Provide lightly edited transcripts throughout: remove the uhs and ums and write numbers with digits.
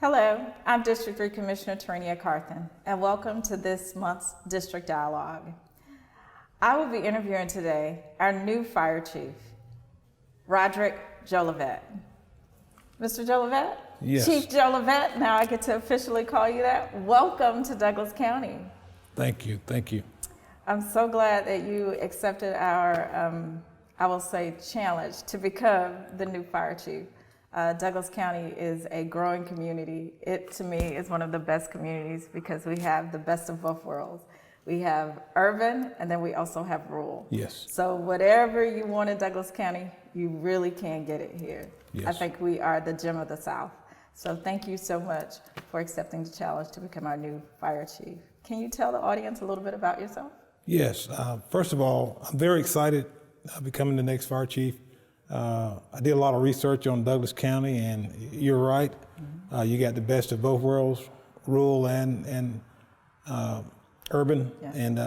Hello, I'm District 3 Commissioner Tarenia Carthen, and welcome to this month's District Dialogue. I will be interviewing today our new Fire Chief, Roderick Jolivet. Mr. Jolivet? Yes. Chief Jolivet, now I get to officially call you that. Welcome to Douglas County. Thank you, thank you. I'm so glad that you accepted our, I will say, challenge to become the new Fire Chief. Douglas County is a growing community. It, to me, is one of the best communities because we have the best of both worlds. We have urban, and then we also have rural. Yes. So whatever you want in Douglas County, you really can get it here. Yes. I think we are the gem of the South. So thank you so much for accepting the challenge to become our new Fire Chief. Can you tell the audience a little bit about yourself? Yes. First of all, I'm very excited becoming the next Fire Chief. I did a lot of research on Douglas County, and you're right. You got the best of both worlds, rural and urban. Yes. And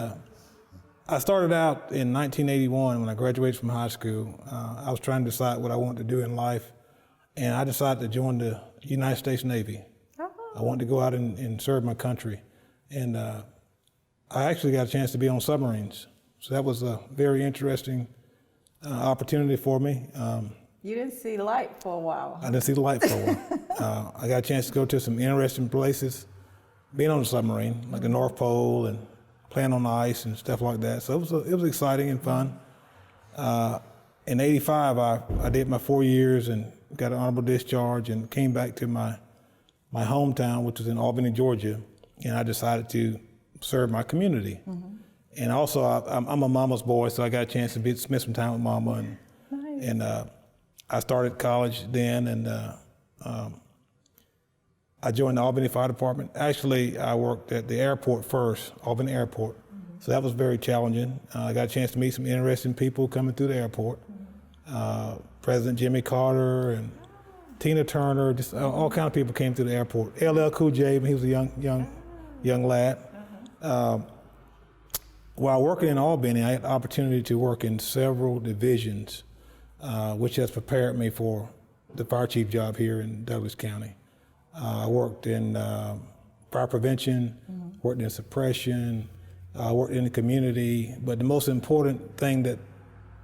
I started out in 1981 when I graduated from high school. I was trying to decide what I wanted to do in life, and I decided to join the United States Navy. Oh. I wanted to go out and serve my country, and I actually got a chance to be on submarines. So that was a very interesting opportunity for me. You didn't see light for a while. I didn't see the light for a while. I got a chance to go to some interesting places, being on a submarine, like the North Pole and playing on the ice and stuff like that. So it was exciting and fun. In '85, I did my 4 years and got an honorable discharge and came back to my hometown, which was in Albany, Georgia, and I decided to serve my community. Mm-hmm. And also, I'm a mama's boy, so I got a chance to spend some time with mama. Nice. And I started college then, and I joined the Albany Fire Department. Actually, I worked at the airport first, Albany Airport. Mm-hmm. So that was very challenging. I got a chance to meet some interesting people coming through the airport. Mm-hmm. President Jimmy Carter and Tina Turner, just all kind of people came through the airport. LL Cool J, he was a young lad. While working in Albany, I had the opportunity to work in several divisions, which has prepared me for the fire chief job here in Douglas County. I worked in fire prevention, worked in suppression, worked in the community, but the most important thing that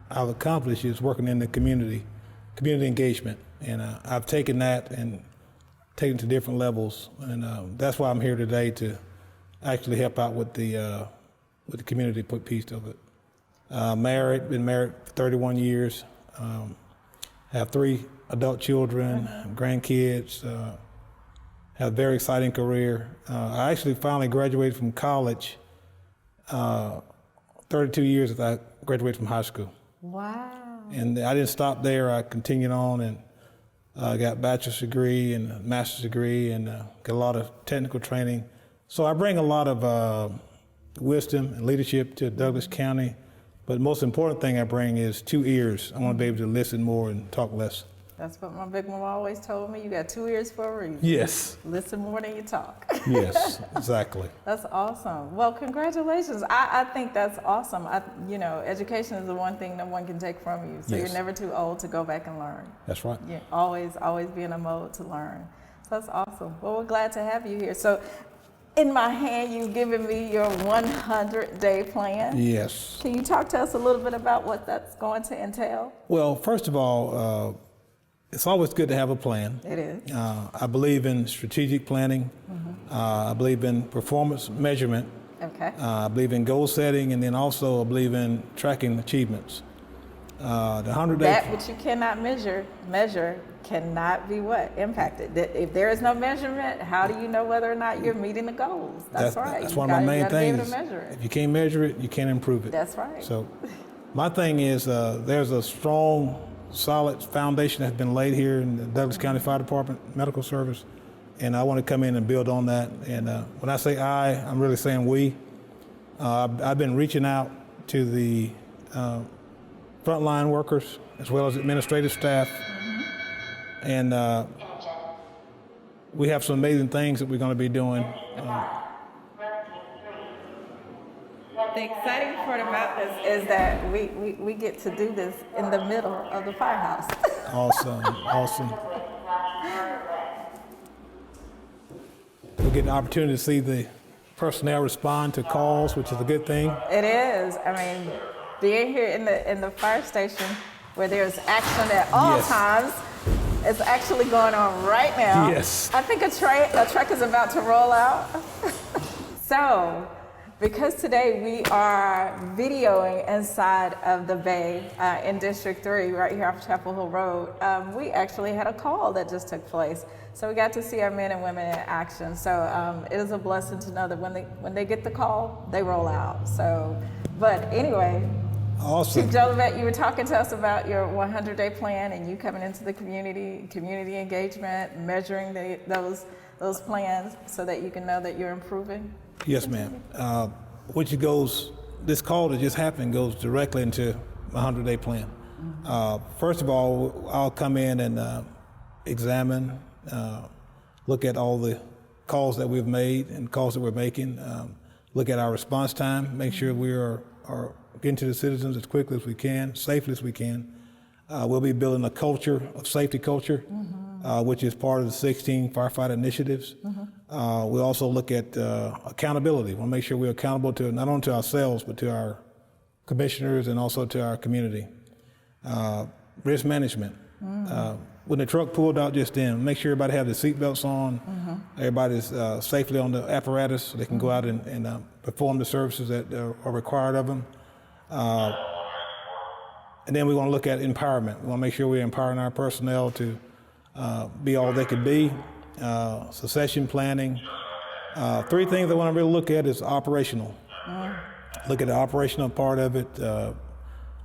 I've accomplished is working in the community engagement. And I've taken that and taken it to different levels, and that's why I'm here today, to actually help out with the community piece of it. Been married for 31 years, have 3 adult children, grandkids, have a very exciting career. I actually finally graduated from college 32 years after I graduated from high school. Wow. And I didn't stop there. I continued on and got a bachelor's degree and a master's degree, and got a lot of technical training. So I bring a lot of wisdom and leadership to Douglas County, but the most important thing I bring is 2 ears. I want to be able to listen more and talk less. That's what my big mama always told me. You got 2 ears for a reason. Yes. Listen more than you talk. Yes, exactly. That's awesome. Well, congratulations. I think that's awesome. Education is the one thing no one can take from you. So Yes. You're never too old to go back and learn. That's right. You're always be in a mode to learn. So that's awesome. Well, we're glad to have you here. So in my hand, you've given me your 100-day plan. Yes. Can you talk to us a little bit about what that's going to entail? Well, first of all, it's always good to have a plan. It is. I believe in strategic planning. Mm-hmm. I believe in performance measurement. Okay. I believe in goal setting, and then also I believe in tracking achievements. The 100-day. That which you cannot measure cannot be what? Impacted. If there is no measurement, how do you know whether or not you're meeting the goals? That's right. That's one of my main things. Measure it. If you can't measure it, you can't improve it. That's right. So my thing is there's a strong, solid foundation that's been laid here in the Douglas County Fire Department Medical Service, and I want to come in and build on that. And when I say I'm really saying we. I've been reaching out to the frontline workers as well as administrative staff, and we have some amazing things that we're going to be doing. The exciting part about this is that we get to do this in the middle of the firehouse. Awesome, awesome. We get the opportunity to see the personnel respond to calls, which is a good thing. It is. I mean, being here in the fire station where there's action at all Yes. times, it's actually going on right now. Yes. I think a truck is about to roll out. So, because today we are videoing inside of the Bay in District 3, right here off Chapel Hill Road, we actually had a call that just took place. So we got to see our men and women in action. So it is a blessing to know that when they get the call, they roll out. So, but anyway, Awesome. Chief Jolivet, you were talking to us about your 100-day plan and you coming into the community engagement, measuring those plans so that you can know that you're improving. Yes, ma'am. This call that just happened goes directly into my 100-day plan. First of all, I'll come in and examine, look at all the calls that we've made and calls that we're making, look at our response time, make sure we are getting to the citizens as quickly as we can, safely as we can. We'll be building a culture, a safety culture, which is part of the 16 firefighter initiatives. We also look at accountability. We want to make sure we're accountable to not only to ourselves, but to our commissioners and also to our community. Risk management. When the truck pulled out just then, make sure everybody have their seatbelts on, everybody's safely on the apparatus so they can go out and perform the services that are required of them. And then we want to look at empowerment. We want to make sure we're empowering our personnel to be all they could be. Succession planning. Three things I want to really look at is operational. Look at the operational part of it,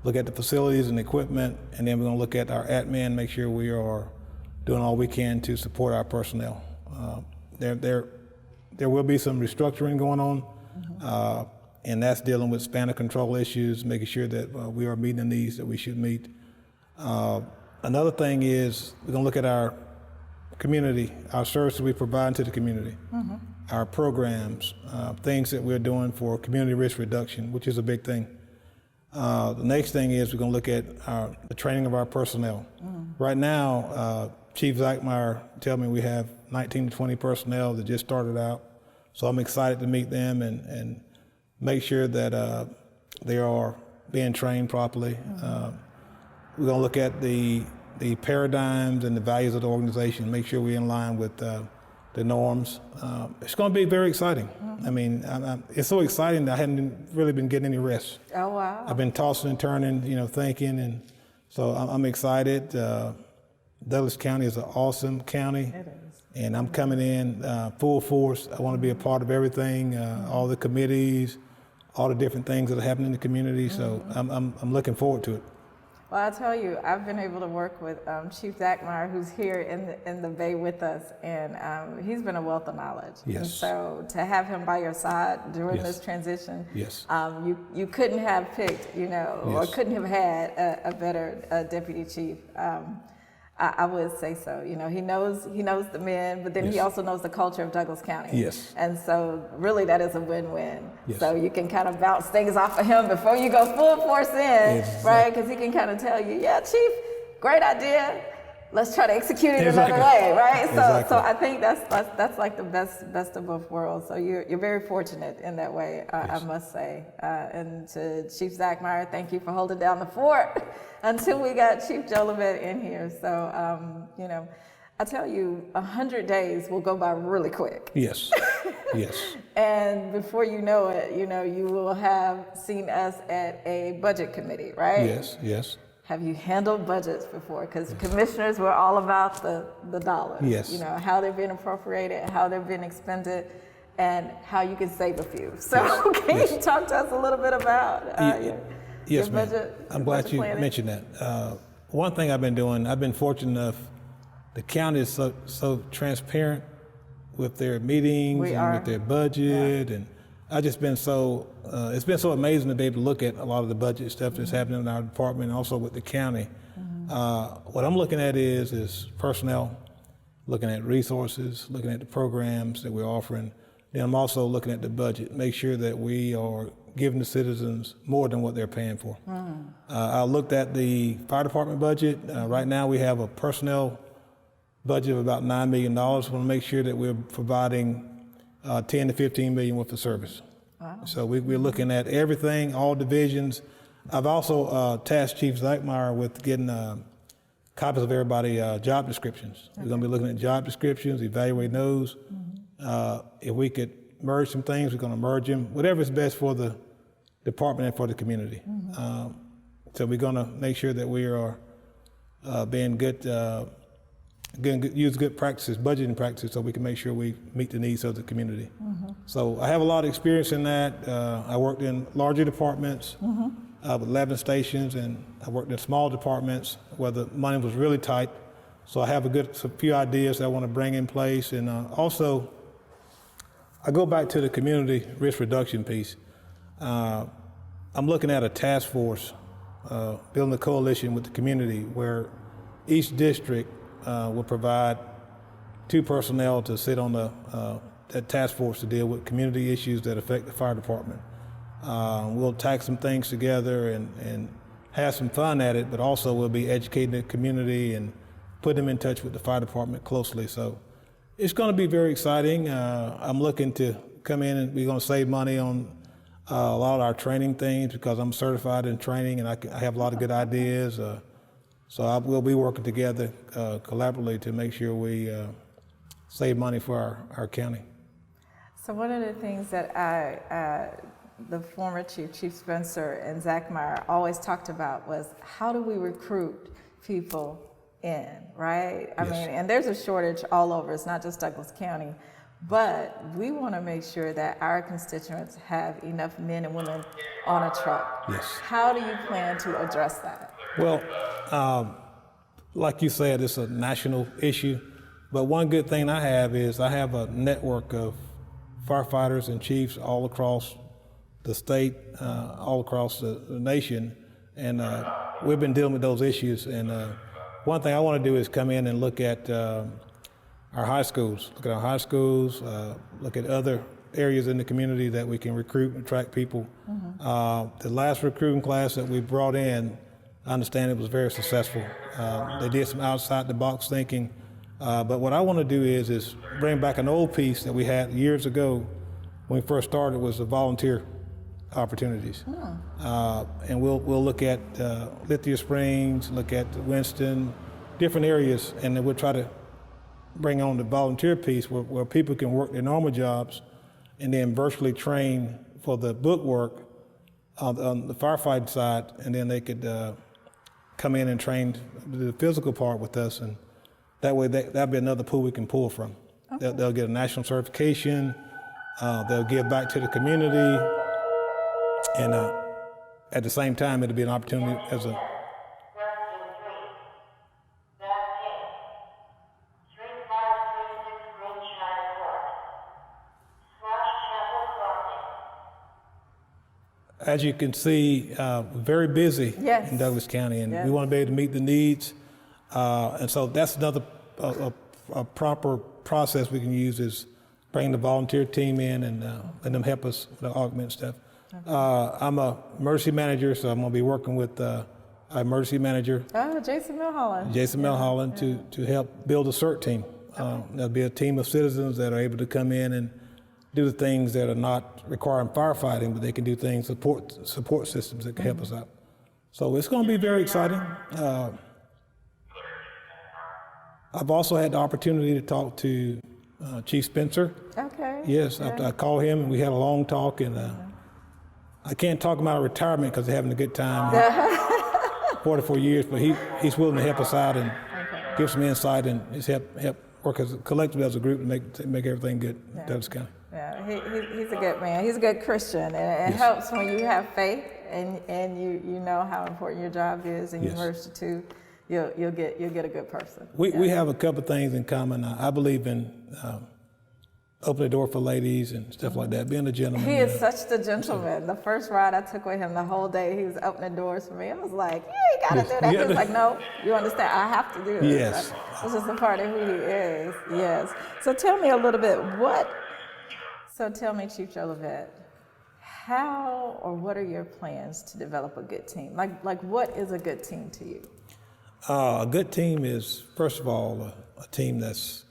look at the facilities and equipment, and then we're going to look at our admin, make sure we are doing all we can to support our personnel. There will be some restructuring going on, and that's dealing with span of control issues, making sure that we are meeting the needs that we should meet. Another thing is we're going to look at our community, our services we provide to the community, our programs, things that we're doing for community risk reduction, which is a big thing. The next thing is we're going to look at the training of our personnel. Right now, Chief Zachmeyer tell me we have 19 to 20 personnel that just started out, so I'm excited to meet them and make sure that they are being trained properly. We're going to look at the paradigms and the values of the organization, make sure we're in line with the norms. It's going to be very exciting. I mean, it's so exciting that I hadn't really been getting any rest. Oh, wow. I've been tossing and turning, thinking, and so I'm excited. Douglas County is an awesome county. It is. And I'm coming in full force. I want to be a part of everything, all the committees, all the different things that are happening in the community. So I'm looking forward to it. Well, I'll tell you, I've been able to work with Chief Zachmeyer, who's here in the Bay with us, and he's been a wealth of knowledge. Yes. And so to have him by your side during Yes. this transition, Yes. You couldn't have picked, or Yes. couldn't have had a better deputy chief. I would say so. He knows the men, but then he Yes. also knows the culture of Douglas County. Yes. And so really that is a win-win. Yes. So you can kind of bounce things off of him before you go full force in, Exactly. right? Because he can kind of tell you, yeah, Chief, great idea. Let's try to execute it Exactly. another way, right? Exactly. So I think that's like the best of both worlds. So you're very fortunate in that way, I must say. And to Chief Zachmeyer, thank you for holding down the fort until we got Chief Jolivet in here. So I tell you, 100 days will go by really quick. Yes. Yes. And before you know it, you will have seen us at a budget committee, right? Yes. Yes. Have you handled budgets before? Because commissioners were all about the dollars. Yes. How they've been appropriated, how they've been expended, and how you can save a few. So can you talk to us a little bit about your Yes, ma'am. budget? I'm glad you planning? mentioned that. One thing I've been doing, I've been fortunate enough, the county is so transparent with their meetings We and are. with their budget, and I've just been it's been so amazing to be able to look at a lot of the budget stuff that's happening in our department and also with the county. What I'm looking at is personnel, looking at resources, looking at the programs that we're offering. Then I'm also looking at the budget, make sure that we are giving the citizens more than what they're paying for. I looked at the fire department budget. Right now we have a personnel budget of about $9 million. We want to make sure that we're providing 10 to 15 million worth of service. Wow. So we're looking at everything, all divisions. I've also tasked Chief Zachmeyer with getting copies of everybody job descriptions. Okay. We're going to be looking at job descriptions, evaluating those. Mm-hmm. If we could merge some things, we're going to merge them. Whatever is best for the department and for the community. Mm-hmm. So we're going to make sure that we are being good, use good practices, budgeting practices, so we can make sure we meet the needs of the community. Mm-hmm. So I have a lot of experience in that. I worked in larger departments with 11 stations, and I worked in small departments where the money was really tight. So I have a few ideas that I want to bring in place. And also, I go back to the community risk reduction piece. I'm looking at a task force, building a coalition with the community where each district will provide 2 personnel to sit on that task force to deal with community issues that affect the fire department. We'll tack some things together and have some fun at it, but also we'll be educating the community and put them in touch with the fire department closely. So it's going to be very exciting. I'm looking to come in, and we're going to save money on a lot of our training things because I'm certified in training, and I have a lot of good ideas. So we'll be working together collaboratively to make sure we save money for our county. So one of the things that the former Chief Spencer and Zachmeyer always talked about was how do we recruit people in, right? I mean, and there's a shortage all over. It's not just Douglas County, but we want to make sure that our constituents have enough men and women on a truck. Yes. How do you plan to address that? Well, like you said, it's a national issue, but one good thing I have is I have a network of firefighters and chiefs all across the state, all across the nation, and we've been dealing with those issues. And one thing I want to do is come in and look at our high schools, look at other areas in the community that we can recruit and attract people. Mm-hmm. The last recruiting class that we brought in, I understand it was very successful. They did some outside the box thinking, but what I want to do is bring back an old piece that we had years ago when we first started, was the volunteer opportunities. And we'll look at Lithia Springs, look at Winston, different areas, and then we'll try to bring on the volunteer piece where people can work their normal jobs and then virtually train for the book work on the firefighting side, and then they could come in and train the physical part with us, and that way that'll be another pool we can pull from. Okay. They'll get a national certification, they'll give back to the community, and at the same time it'll be an opportunity as a As you can see, very busy in Douglas County, and we want to be able to meet the needs. And so that's another a proper process we can use is bring the volunteer team in and let them help us with the augment stuff. Okay. I'm a emergency manager, so I'm going to be working with our emergency manager. Oh, Jason Milholland. Milholland to help build a CERT team. There'll be a team of citizens that are able to come in and do the things that are not requiring firefighting, but they can do things, support systems that can help us out. So it's going to be very exciting. I've also had the opportunity to talk to Chief Spencer. Okay. Yes, I called him and we had a long talk, and I can't talk about retirement because they're having a good time. 44 years, but he's willing to help us out and give some insight and just help work as collectively as a group to make everything good in Douglas County. Yeah, he's a good man. He's a good Christian, and it helps when you have faith and you know how important your job is, and you merge the two. You'll get a good person. We have a couple of things in common. I believe in opening the door for ladies and stuff like that. Being a gentleman. He is such the gentleman. The first ride I took with him, the whole day he was opening doors for me. I was like, you gotta do that. He was like, no, you understand? I have to do this. Yes. It's just a part of who he is. Yes. So tell me a little bit. So tell me, Chief Jolivet, how or what are your plans to develop a good team? Like what is a good team to you? A good team is, first of all, a team that's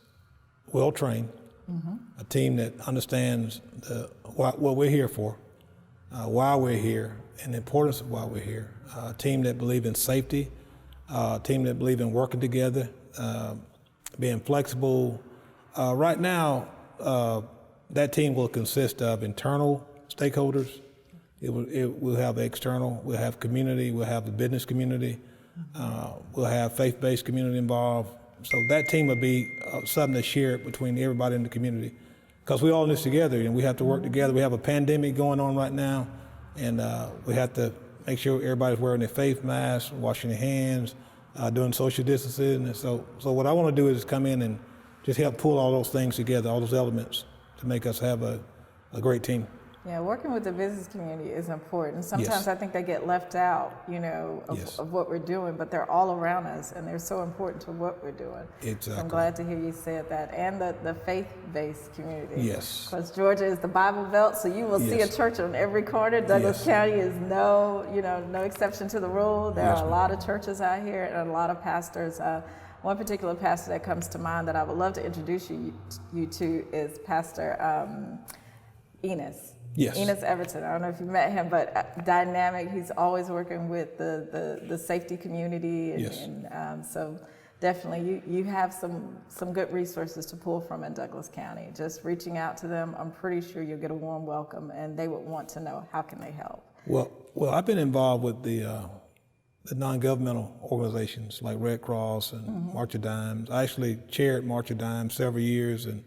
well trained, a team that understands what we're here for, why we're here, and the importance of why we're here. A team that believes in safety, a team that believes in working together, being flexible. Right now, that team will consist of internal stakeholders. It will have external. We'll have community. We'll have the business community. We'll have faith-based community involved. So that team will be something that's shared between everybody in the community, because we all in this together and we have to work together. We have a pandemic going on right now, and we have to make sure everybody's wearing their face masks, washing their hands, doing social distancing. And so what I want to do is come in and just help pull all those things together, all those elements, to make us have a great team. Yeah, working with the business community is important. Sometimes Yes. I think they get left out, Yes. of what we're doing, but they're all around us and they're so important to what we're doing. Exactly. I'm glad to hear you said that. And the faith-based community. Yes. Because Georgia is the Bible Belt, so you will see a Yes. church on every corner. Douglas Yes. County is no exception to the rule. There Yes, are a ma'am. lot of churches out here and a lot of pastors. One particular pastor that comes to mind that I would love to introduce you to is Pastor Enos. Yes. Enos Everton. I don't know if you met him, but dynamic. He's always working with the safety community, and, Yes. and so definitely you have some good resources to pull from in Douglas County. Just reaching out to them, I'm pretty sure you'll get a warm welcome, and they would want to know how can they help. Well, I've been involved with the non-governmental organizations like Red Cross and March of Dimes. I actually chaired March of Dimes several years, and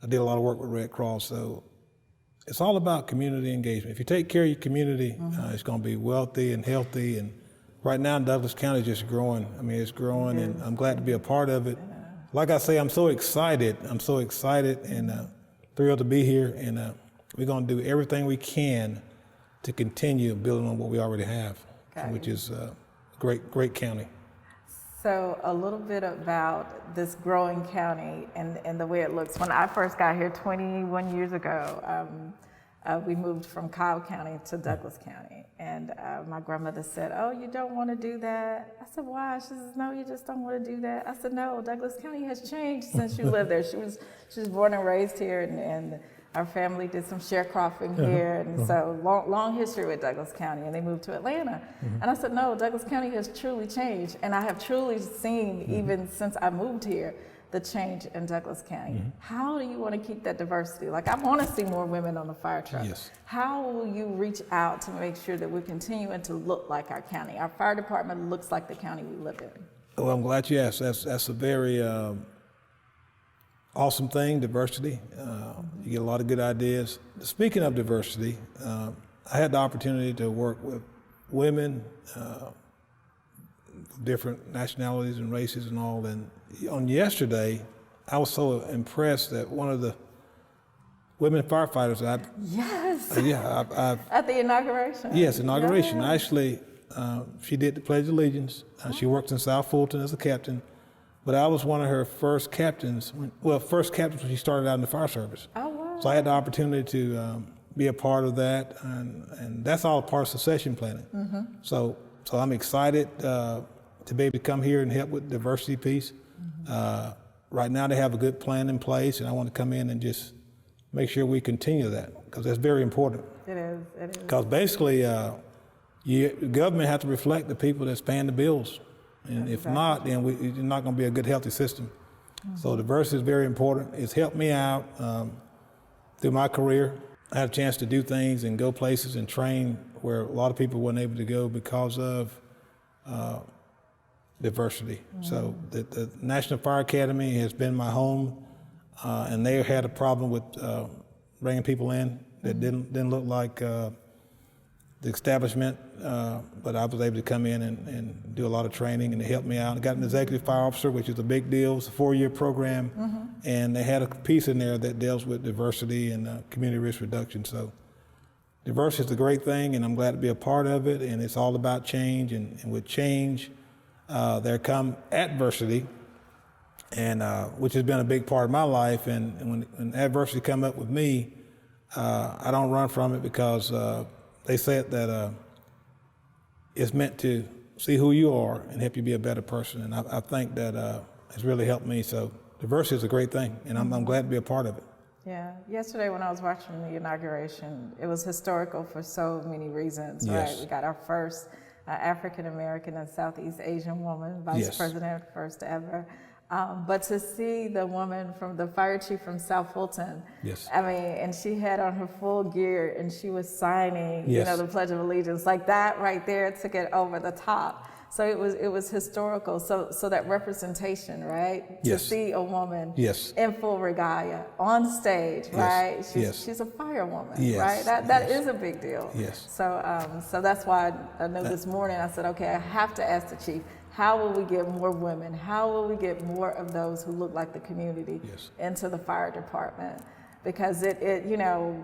I did a lot of work with Red Cross. So it's all about community engagement. If you take care of your community, it's going to be wealthy and healthy. And right now, Douglas County is just growing. I mean, it's growing, and I'm glad to be a part of it. Like I say, I'm so excited. I'm so excited and thrilled to be here. And we're going to do everything we can to continue building on what we already have, which is a great county. So a little bit about this growing county and the way it looks. When I first got here 21 years ago, we moved from Cobb County to Douglas County. And my grandmother said, "Oh, you don't want to do that?" I said, "Why?" She says, "No, you just don't want to do that." I said, "No, Douglas County has changed since you lived there." She was born and raised here, and our family did some sharecropping here, and so long history with Douglas County, and they moved to Atlanta. And I said, no, Douglas County has truly changed, and I have truly seen, even since I moved here, the change in Douglas County. How do you want to keep that diversity? Like, I want to see more women on the fire truck. Yes. How will you reach out to make sure that we're continuing to look like our county? Our fire department looks like the county we live in. Well, I'm glad you asked. That's a very awesome thing, diversity. You get a lot of good ideas. Speaking of diversity, I had the opportunity to work with women, different nationalities and races and all. And on yesterday, I was so impressed that one of the women firefighters, Yes. I've At the inauguration. yes, inauguration. Yeah. Actually, she did the Pledge of Allegiance. She works in South Fulton as a captain. But I was one of her first captains, when she started out in the fire service. Oh, wow. So I had the opportunity to be a part of that, and that's all part of succession planning. So I'm excited to be able to come here and help with the diversity piece. Right now they have a good plan in place, and I want to come in and just make sure we continue that, because that's very important. It is. Because basically, the government has to reflect the people that's paying the bills. And if not, then it's not going to be a good, healthy system. So diversity is very important. It's helped me out through my career. I had a chance to do things and go places and train where a lot of people weren't able to go because of diversity. So the National Fire Academy has been my home, and they had a problem with bringing people in that didn't look like the establishment, but I was able to come in and do a lot of training, and they helped me out. I got an executive fire officer, which is a big deal. It's a 4-year program, and they had a piece in there that deals with diversity and community risk reduction. So diversity is a great thing, and I'm glad to be a part of it, and it's all about change, and with change, there come adversity, and which has been a big part of my life, and when adversity come up with me, I don't run from it, because they said that it's meant to see who you are and help you be a better person. And I think that it's really helped me. So diversity is a great thing, and I'm glad to be a part of it. Yeah. Yesterday when I was watching the inauguration, it was historical for so many reasons, Yes. right? We got our first African American and Southeast Asian woman, Vice Yes. President, first ever. But to see the woman from the fire chief from South Fulton, Yes. I mean, and she had on her full gear and she was signing, Yes. you know, the Pledge of Allegiance, like that right there took it over the top. So it was historical. So that representation, right? Yes. To see a woman Yes. in full regalia on stage, Yes. right? Yes. She's a firewoman, Yes. right? That Yes. is a big deal. Yes. So that's why I know this morning I said, okay, I have to ask the chief, how will we get more women? How will we get more of those who look like the community Yes. into the fire department? Because it you know,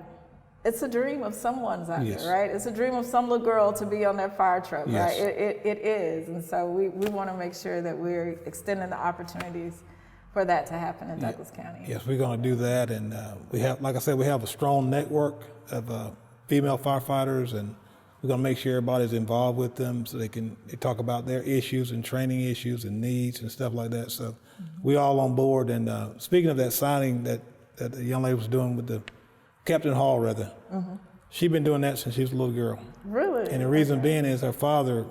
it's a dream of someone's out Yes. there, right? It's a dream of some little girl to be on that fire truck, Yes. right? It is. And so we want to make sure that we're extending the opportunities for that to happen in Douglas County. Yes, we're going to do that, and we have, like I said, we have a strong network of female firefighters, and we're going to make sure everybody's involved with them so they talk about their issues and training issues and needs and stuff like that. So we're all on board. And speaking of that signing that the young lady was doing with the Captain Hall, rather, she's been doing that since she was a little girl. Really? And the reason being is her father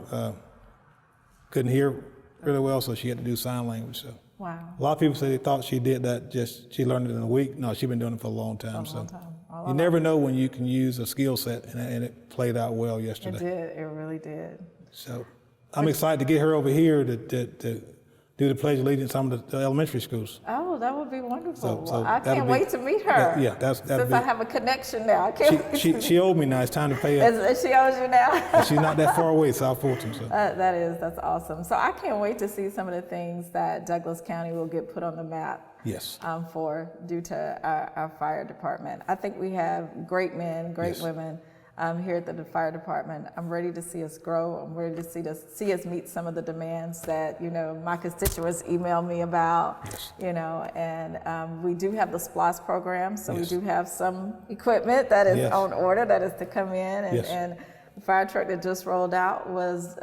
couldn't hear really well, so she had to do sign language. So Wow. a lot of people say they thought she did that she learned it in a week. No, she's been doing it for a long time. A long time. You never know when you can use a skill set, and it played out well It yesterday. did. It really did. So I'm excited to get her over here to do the Pledge of Allegiance in some of the elementary schools. Oh, that would be wonderful. So I that'll can't be- wait to meet her. Since I have a connection now. I can't wait to she owed me now. It's time to pay her. She owes you now. She's not that far away, South Fulton. So. That's awesome. So I can't wait to see some of the things that Douglas County will get put on the map. Yes. Due to our fire department. I think we have great men, great Yes. women here at the fire department. I'm ready to see us grow. I'm ready to see us meet some of the demands that, you know, my constituents email me about, Yes. you know, and we do have the SPLOS program. So Yes. we do have some equipment that is Yes. on order that is to come in Yes. and the fire truck that just rolled out was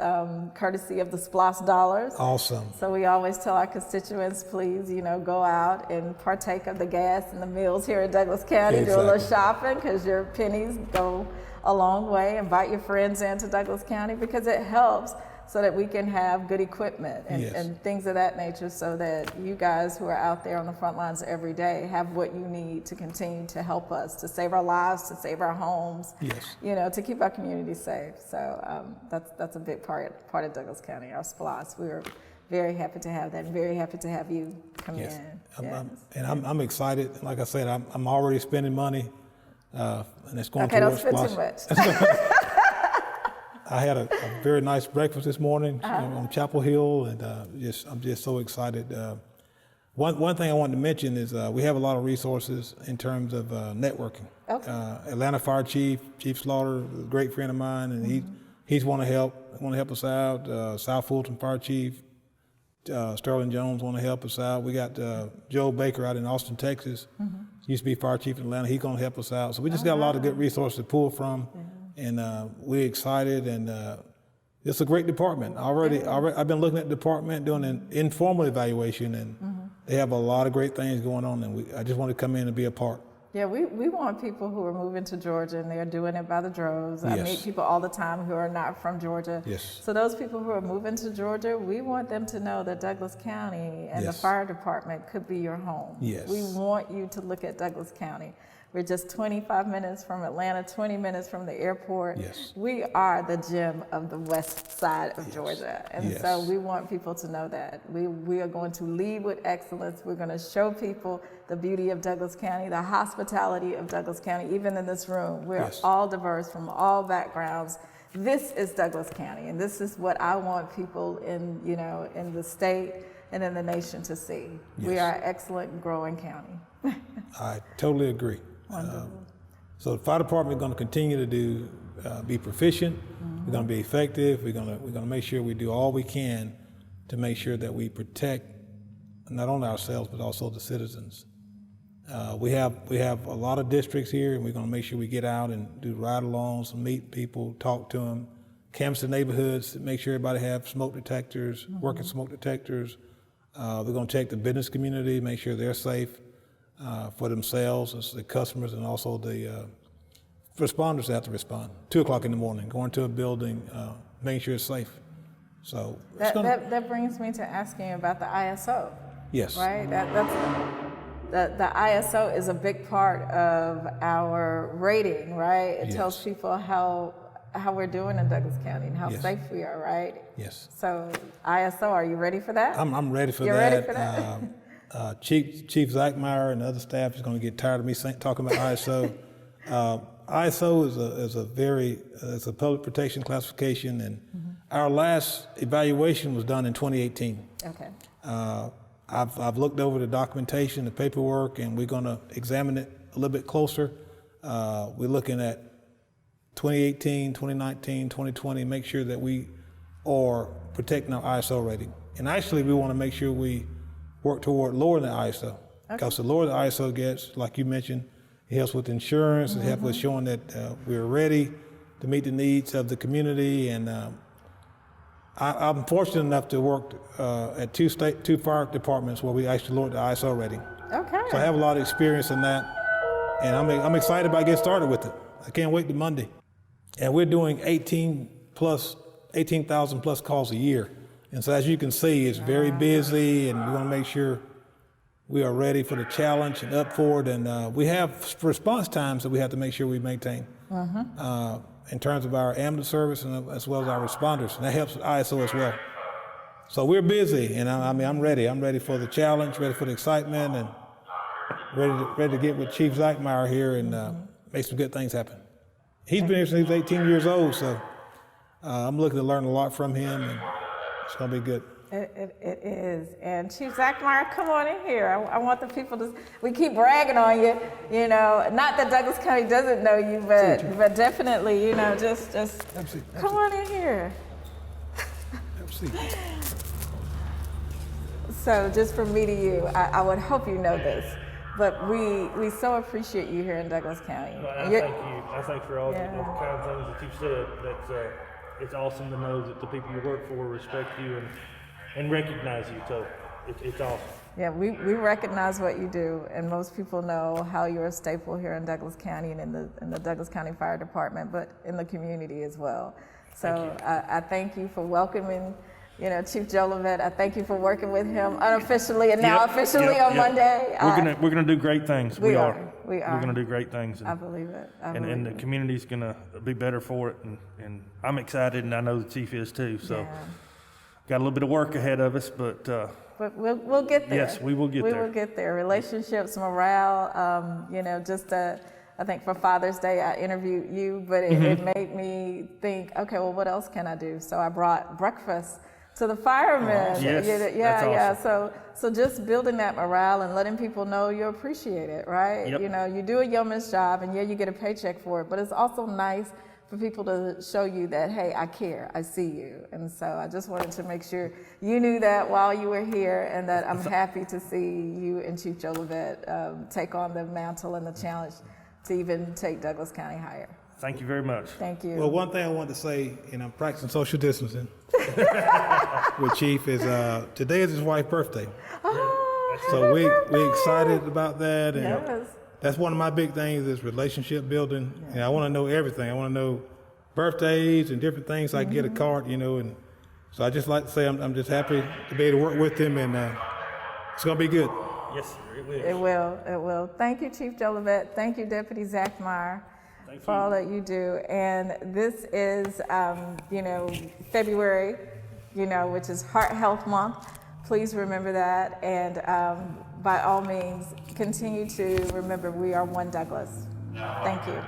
courtesy of the SPLOS dollars. Awesome. So we always tell our constituents, please, you know, go out and partake of the gas and the meals here in Douglas County. Do a little Exactly. shopping because your pennies go a long way. Invite your friends into Douglas County because it helps so that we can have good equipment and, Yes. and things of that nature so that you guys who are out there on the front lines every day have what you need to continue to help us, to save our lives, to save our homes, Yes. you know, to keep our community safe. So that's a big part of Douglas County, our SPLOS. We're very happy to have that and very happy to have you come Yes. in. I'm excited. Like I said, I'm already spending money, and it's going Okay, don't towards spend SPLOS. too much. I had a very nice breakfast this morning on Chapel Hill, and I'm just so excited. One thing I wanted to mention is we have a lot of resources in terms of networking. Okay. Atlanta Fire Chief Slaughter, a great friend of mine, and he's want to help us out. South Fulton Fire Chief Sterling Jones want to help us out. We got Joe Baker out in Austin, Texas. Used to be Fire Chief in Atlanta. He's going to help us out. So we just got a lot of good resources to pull from. And we're excited, and it's a great department. Already, I've been looking at the department doing an informal evaluation, and they have a lot of great things going on, and I just want to come in and be a part. Yeah, we want people who are moving to Georgia and they're doing it by the droves. I Yes. meet people all the time who are not from Georgia. Yes. So those people who are moving to Georgia, we want them to know that Douglas County and the Yes. fire department could be your home. Yes. We want you to look at Douglas County. We're just 25 minutes from Atlanta, 20 minutes from the airport. Yes. We are the gem of the west side of Georgia. And Yes. so we want people to know that. We are going to lead with excellence. We're going to show people the beauty of Douglas County, the hospitality of Douglas County. Even in this room, we're Yes. all diverse from all backgrounds. This is Douglas County, and this is what I want people in the state and in the nation to see. We Yes. are an excellent growing county. I totally agree. So the fire department is going to continue to be proficient. We're going to be effective. We're going to make sure we do all we can to make sure that we protect not only ourselves but also the citizens. We have a lot of districts here, and we're going to make sure we get out and do ride-alongs, meet people, talk to them, canvass the neighborhoods, make sure everybody have smoke detectors, working smoke detectors. We're going to check the business community, make sure they're safe for themselves, as the customers, and also the responders that have to respond. 2 o'clock in the morning, going to a building, making sure it's safe. So that brings me to asking about the ISO. Yes. Right. The ISO is a big part of our rating, right? It tells people how we're doing in Douglas County and how safe we are, right? Yes. So ISO, are you ready for that? I'm ready for that. You're ready for that? Chief Zachmeyer and other staff is going to get tired of me talking about ISO. ISO is a public protection classification, and our last evaluation was done in 2018. Okay. I've looked over the documentation, the paperwork, and we're going to examine it a little bit closer. We're looking at 2018, 2019, 2020, make sure that we are protecting our ISO rating. And actually, we want to make sure we work toward lowering the ISO. Because the lower the ISO gets, like you mentioned, it helps with insurance, it helps with showing that we're ready to meet the needs of the community. And I'm fortunate enough to work at two fire departments where we actually lowered the ISO rating. Okay. So I have a lot of experience in that, and I'm excited about getting started with it. I can't wait to Monday. And we're doing 18,000 plus calls a year. And so as you can see, it's very busy, and we want to make sure we are ready for the challenge and up for it. And we have response times that we have to make sure we maintain in terms of our ambulance service and as well as our responders. And that helps with ISO as well. So we're busy, and I'm ready. I'm ready for the challenge, ready for the excitement, and ready to get with Chief Zachmeyer here and make some good things happen. He's been here since he was 18 years old, so I'm looking to learn a lot from him, and it's going to be good. It is. And Chief Zachmeyer, come on in here. I want the people to, we keep bragging on you, not that Douglas County doesn't know you, but definitely, just come on in here. So just from me to you, I would hope you know this, but we so appreciate you here in Douglas County. Well, I thank you. I thank for all the kind things that you've said. It's awesome to know that the people you work for respect you and recognize you. So it's awesome. Yeah, we recognize what you do, and most people know how you're a staple here in Douglas County and in the Douglas County Fire Department, but in the community as well. So I thank you for welcoming, Chief Jolivet. I thank you for working with him unofficially and now officially on Monday. We're gonna do great things. We are. We're gonna do great things. I believe it. And the community's gonna be better for it, and I'm excited, and I know the chief is too. So got a little bit of work ahead of us, but we'll get there. Yes, we will get there. We will get there. Relationships, morale. I think for Father's Day I interviewed you, but it made me think, okay, well, what else can I do? So I brought breakfast to the firemen. Yes, that's awesome. So just building that morale and letting people know you appreciate it, right? Yep. You do a yeoman's job, and you get a paycheck for it, but it's also nice for people to show you that, hey, I care, I see you. And so I just wanted to make sure you knew that while you were here, and that I'm happy to see you and Chief Jolivet take on the mantle and the challenge to even take Douglas County higher. Thank you very much. Thank you. Well, one thing I wanted to say, and I'm practicing social distancing with Chief, is today is his wife's birthday. So we're excited about that, and that's one of my big things is relationship building. And I want to know everything. I want to know birthdays and different things. I can get a card, and so I just like to say I'm just happy to be able to work with him, and it's going to be good. Yes, sir, it will. It will. Thank you, Chief Jolivet. Thank you, Deputy Zachmeyer, for all that you do. And this is, February, which is Heart Health Month. Please remember that. And by all means, continue to remember we are one Douglas. Thank you.